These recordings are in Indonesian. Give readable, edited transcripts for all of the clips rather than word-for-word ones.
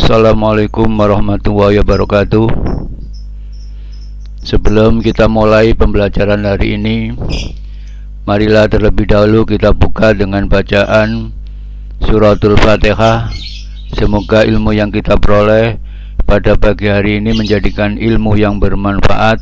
Assalamualaikum warahmatullahi wabarakatuh. Sebelum kita mulai pembelajaran hari ini, marilah terlebih dahulu kita buka dengan bacaan suratul Fatihah. Semoga ilmu yang kita peroleh pada pagi hari ini menjadikan ilmu yang bermanfaat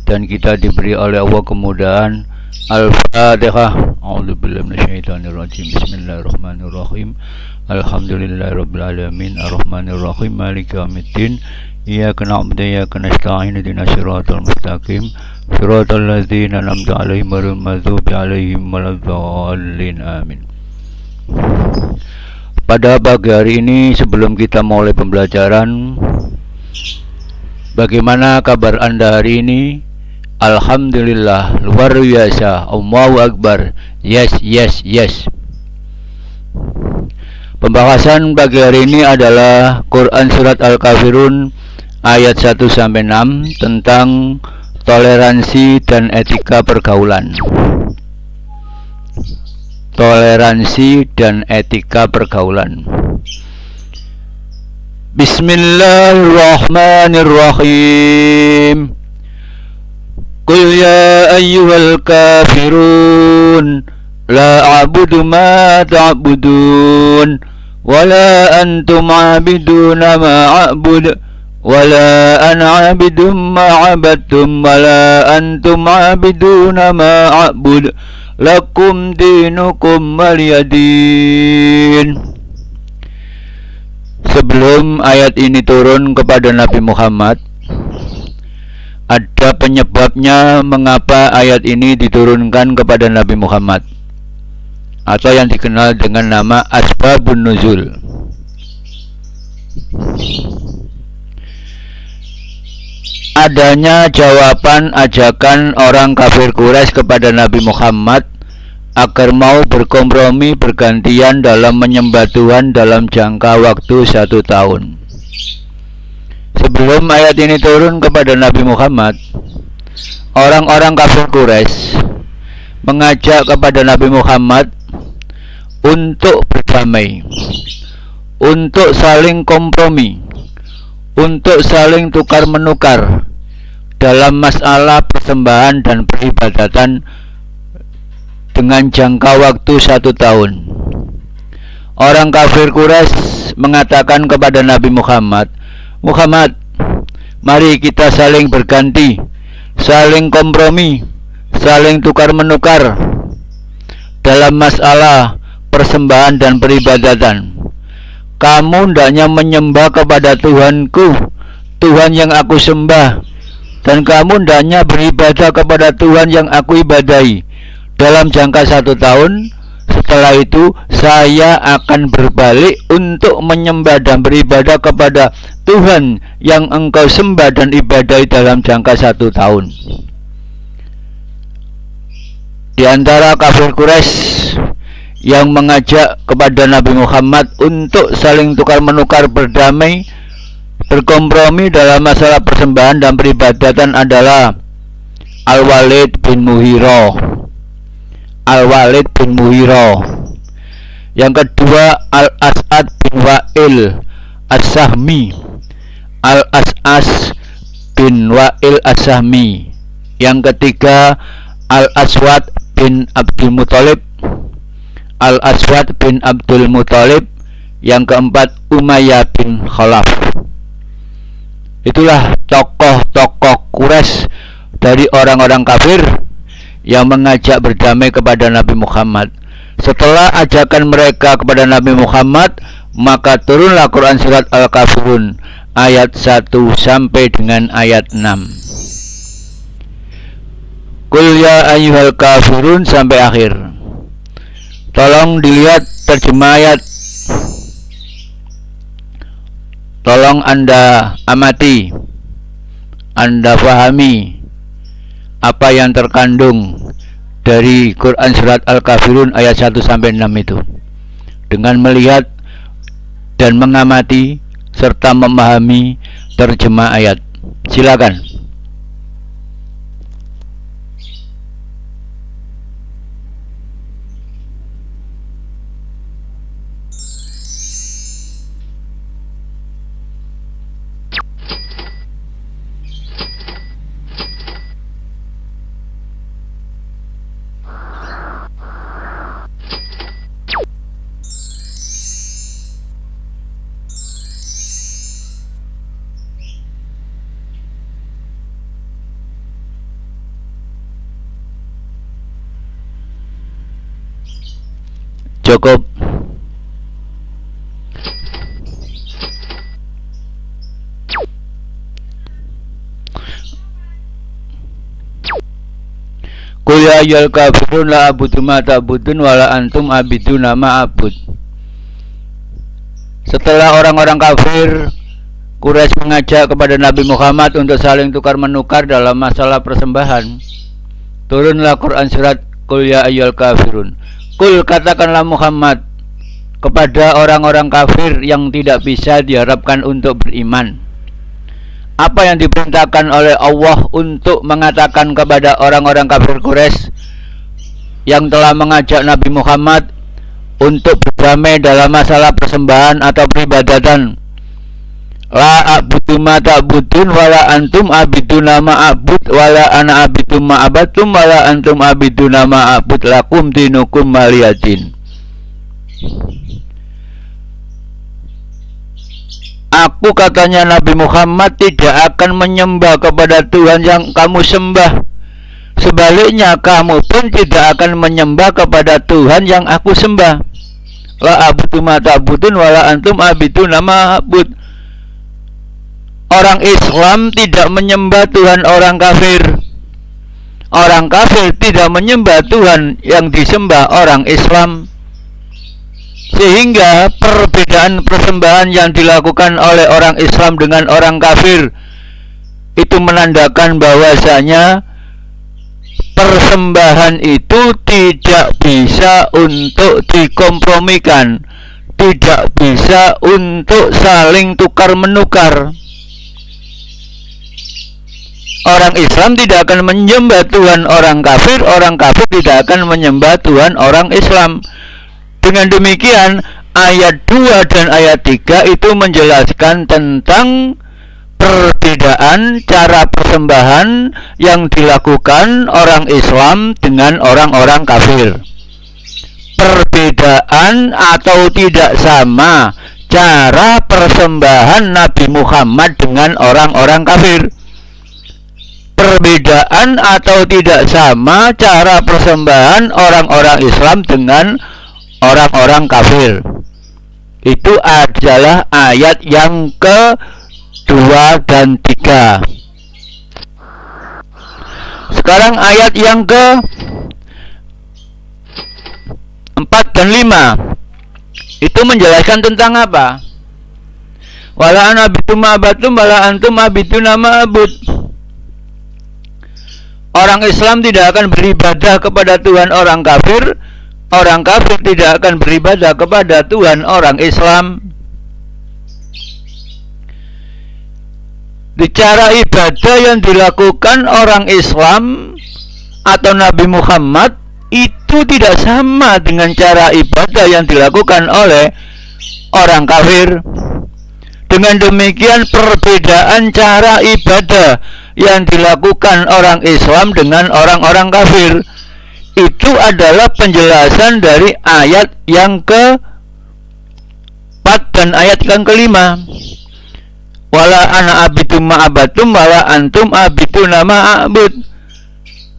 dan kita diberi oleh Allah kemudahan. Al-Fatihah. A'udzubillahi minasyaitonirrajim. Bismillahirrahmanirrahim. Alhamdulillahirabbil alamin arrahmanirrahim maliki yaumiddin iyyaka na'budu wa iyyaka nasta'in ihdinas siratal mustaqim siratal ladzina an'amta 'alaihim ghairil maghdubi 'alaihim waladdallin amin. Pada pagi hari ini sebelum kita mulai pembelajaran, bagaimana kabar Anda hari ini? Alhamdulillah, luar biasa. Allahu Akbar. Yes. Pembahasan pagi hari ini adalah Quran Surat Al-Kafirun ayat 1-6 tentang toleransi dan etika pergaulan. Toleransi dan etika pergaulan. Bismillahirrahmanirrahim. Qul ya ayyuhal kafirun la a'budu ma ta'budun wala antum 'abiduna ma a'bud wala ana 'abidum ma 'abadtum wala antum 'abiduna ma a'bud lakum dinukum waliyadin. Sebelum ayat ini turun kepada Nabi Muhammad, ada penyebabnya mengapa ayat ini diturunkan kepada Nabi Muhammad, atau yang dikenal dengan nama Asbabun Nuzul. Adanya jawaban ajakan orang kafir Quraisy kepada Nabi Muhammad agar mau berkompromi bergantian dalam menyembah Tuhan dalam jangka waktu 1 tahun. Sebelum ayat ini turun kepada Nabi Muhammad, orang-orang kafir Quraisy mengajak kepada Nabi Muhammad untuk berdamai, untuk saling kompromi, untuk saling tukar-menukar dalam masalah persembahan dan peribadatan dengan jangka waktu 1 tahun. Orang kafir Quraisy mengatakan kepada Nabi Muhammad, mari kita saling berganti, saling kompromi, saling tukar-menukar dalam masalah persembahan dan peribadatan. Kamu hendaknya menyembah kepada Tuhanku, Tuhan yang aku sembah, dan kamu hendaknya beribadah kepada Tuhan yang aku ibadahi dalam jangka 1 tahun. Setelah itu saya akan berbalik untuk menyembah dan beribadah kepada Tuhan yang engkau sembah dan ibadahi dalam jangka 1 tahun. Di antara kafir Quraisy yang mengajak kepada Nabi Muhammad untuk saling tukar-menukar, berdamai, berkompromi dalam masalah persembahan dan peribadatan adalah Al-Walid bin Mughirah. Yang kedua Al-As'ad bin Wa'il As-Sahmi. Al-As'as bin Wa'il As-Sahmi. Yang ketiga Al-Aswad bin Abdul Muthalib. Yang keempat Umayyah bin Khalaf. Itulah tokoh-tokoh Quraisy dari orang-orang kafir yang mengajak berdamai kepada Nabi Muhammad. Setelah ajakan mereka kepada Nabi Muhammad, maka turunlah Quran Surat Al-Kafirun ayat 1 sampai dengan ayat 6. Qul ya ayyuhal kafirun sampai akhir. Tolong dilihat terjemah ayat. Tolong Anda amati, Anda fahami apa yang terkandung dari Quran Surat Al-Kafirun ayat 1 sampai 6 itu, dengan melihat dan mengamati serta memahami terjemah ayat. Silakan. cukup. Qul ya ayyuhal kafirun la a'budu ma ta'budun wa la antum abiduna ma a'bud. Setelah orang-orang kafir Quraisy mengajak kepada Nabi Muhammad untuk saling tukar-menukar dalam masalah persembahan, turunlah Quran surat Qul ya ayyuhal kafirun. Qul, katakanlah Muhammad kepada orang-orang kafir yang tidak bisa diharapkan untuk beriman, apa yang diperintahkan oleh Allah untuk mengatakan kepada orang-orang kafir Quraisy yang telah mengajak Nabi Muhammad untuk berdamai dalam masalah persembahan atau peribadatan. La a'budu ma ta'budun wala antum abiduna ma a'bud wala ana abidu ma abatum wala antum abiduna ma a'bud lakum dinukum maliyadin. Aku, katanya Nabi Muhammad, tidak akan menyembah kepada Tuhan yang kamu sembah. Sebaliknya kamu pun tidak akan menyembah kepada Tuhan yang aku sembah. La a'budu ma ta'budun wala antum abiduna ma a'bud. Orang Islam tidak menyembah Tuhan orang kafir. Orang kafir tidak menyembah Tuhan yang disembah orang Islam. Sehingga perbedaan persembahan yang dilakukan oleh orang Islam dengan orang kafir itu menandakan bahwasanya persembahan itu tidak bisa untuk dikompromikan, tidak bisa untuk saling tukar-menukar. Orang Islam tidak akan menyembah Tuhan orang kafir tidak akan menyembah Tuhan orang Islam. Dengan demikian, ayat 2 dan ayat 3 itu menjelaskan tentang perbedaan cara persembahan yang dilakukan orang Islam dengan orang-orang kafir. Perbedaan atau tidak sama cara persembahan Nabi Muhammad dengan orang-orang kafir. Perbedaan atau tidak sama cara persembahan orang-orang Islam dengan orang-orang kafir. Itu adalah ayat yang ke-2 dan 3. Sekarang ayat yang ke-4 dan 5 itu menjelaskan tentang apa? Wala ana abidu ma abatum wala antum abiduna ma abud. Orang Islam tidak akan beribadah kepada Tuhan orang kafir. Orang kafir tidak akan beribadah kepada Tuhan orang Islam. Di cara ibadah yang dilakukan orang Islam atau Nabi Muhammad itu tidak sama dengan cara ibadah yang dilakukan oleh orang kafir. Dengan demikian, perbedaan cara ibadah yang dilakukan orang Islam dengan orang-orang kafir itu adalah penjelasan dari ayat yang ke-4 dan ayat yang ke-5. Wala ana abidu ma abatum wala antum abiduna ma a'bud.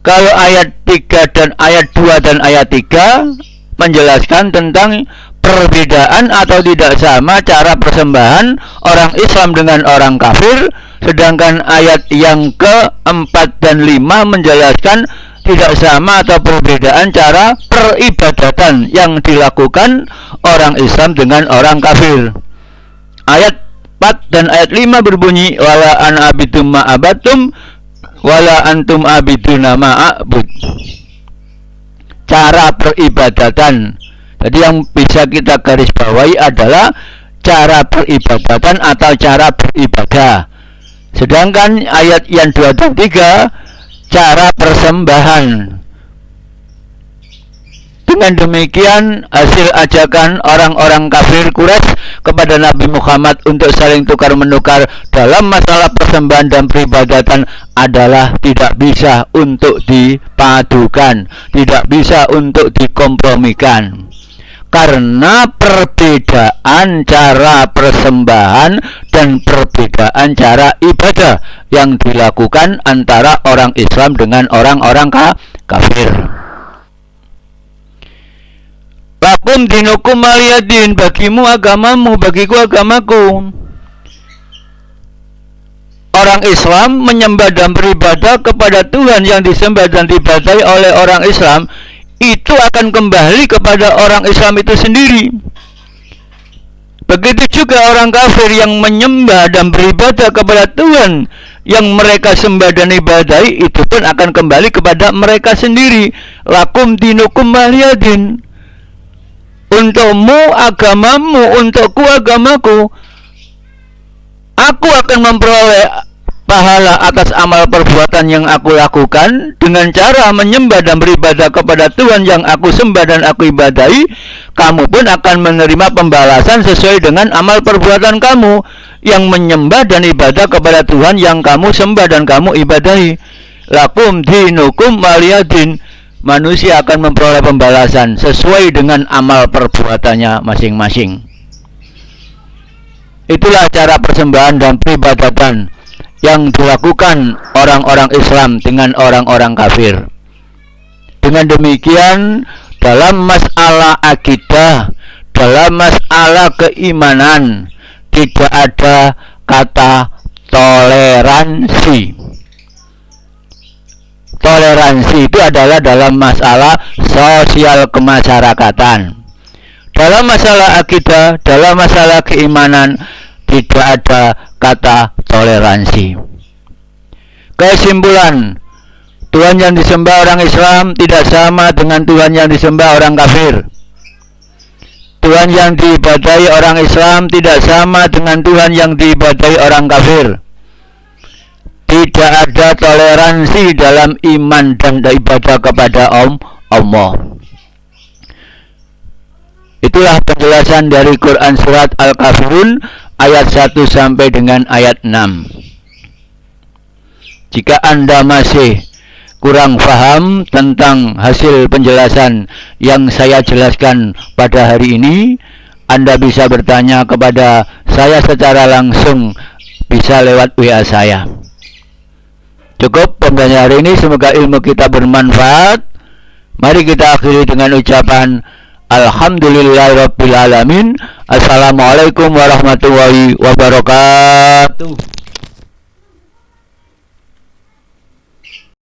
Kalau ayat 3 dan ayat 2 dan ayat 3 menjelaskan tentang perbedaan atau tidak sama cara persembahan orang Islam dengan orang kafir, sedangkan ayat yang ke-4 dan 5 menjelaskan tidak sama atau perbedaan cara peribadatan yang dilakukan orang Islam dengan orang kafir. Ayat 4 dan ayat 5 berbunyi wala ana abidum ma abatum wala antum abiduna ma a'bud. Cara peribadatan. Jadi yang bisa kita garis bawahi adalah cara peribadatan atau cara beribadah. Sedangkan ayat yang 2 dan 3 cara persembahan. Dengan demikian, hasil ajakan orang-orang kafir Quraisy kepada Nabi Muhammad untuk saling tukar-menukar dalam masalah persembahan dan peribadatan adalah tidak bisa untuk dipadukan, tidak bisa untuk dikompromikan. Karena perbedaan cara persembahan dan perbedaan cara ibadah yang dilakukan antara orang Islam dengan orang-orang kafir. Lakum dinukum waliyadin, bagimu agamamu, bagiku agamaku. Orang Islam menyembah dan beribadah kepada Tuhan yang disembah dan diibadahi oleh orang Islam, itu akan kembali kepada orang Islam itu sendiri. Begitu juga orang kafir yang menyembah dan beribadah kepada Tuhan yang mereka sembah dan ibadahi, itu pun akan kembali kepada mereka sendiri. Lakum dinukum waliyadin. Untukmu agamamu, untukku agamaku. Aku akan memperoleh pahala atas amal perbuatan yang aku lakukan dengan cara menyembah dan beribadah kepada Tuhan yang aku sembah dan aku ibadahi. Kamu pun akan menerima pembalasan sesuai dengan amal perbuatan kamu yang menyembah dan ibadah kepada Tuhan yang kamu sembah dan kamu ibadahi. Lakum dinukum waliyadin. Manusia akan memperoleh pembalasan sesuai dengan amal perbuatannya masing-masing. Itulah cara persembahan dan peribadatan yang dilakukan orang-orang Islam dengan orang-orang kafir. Dengan demikian, dalam masalah akidah, dalam masalah keimanan, tidak ada kata toleransi. Toleransi itu adalah dalam masalah sosial kemasyarakatan. Dalam masalah akidah, dalam masalah keimanan, tidak ada kata toleransi. Kesimpulan, Tuhan yang disembah orang Islam tidak sama dengan Tuhan yang disembah orang kafir. Tuhan yang diibadahi orang Islam tidak sama dengan Tuhan yang diibadahi orang kafir. Tidak ada toleransi dalam iman dan ibadah kepada Allah. Itulah penjelasan dari Quran surat Al-Kafirun ayat 1 sampai dengan ayat 6. Jika Anda masih kurang paham tentang hasil penjelasan yang saya jelaskan pada hari ini, Anda bisa bertanya kepada saya secara langsung, bisa lewat WA saya. Cukup pembelajaran hari ini, semoga ilmu kita bermanfaat. Mari kita akhiri dengan ucapan Alhamdulillahirabbil alamin. Assalamualaikum warahmatullahi wabarakatuh.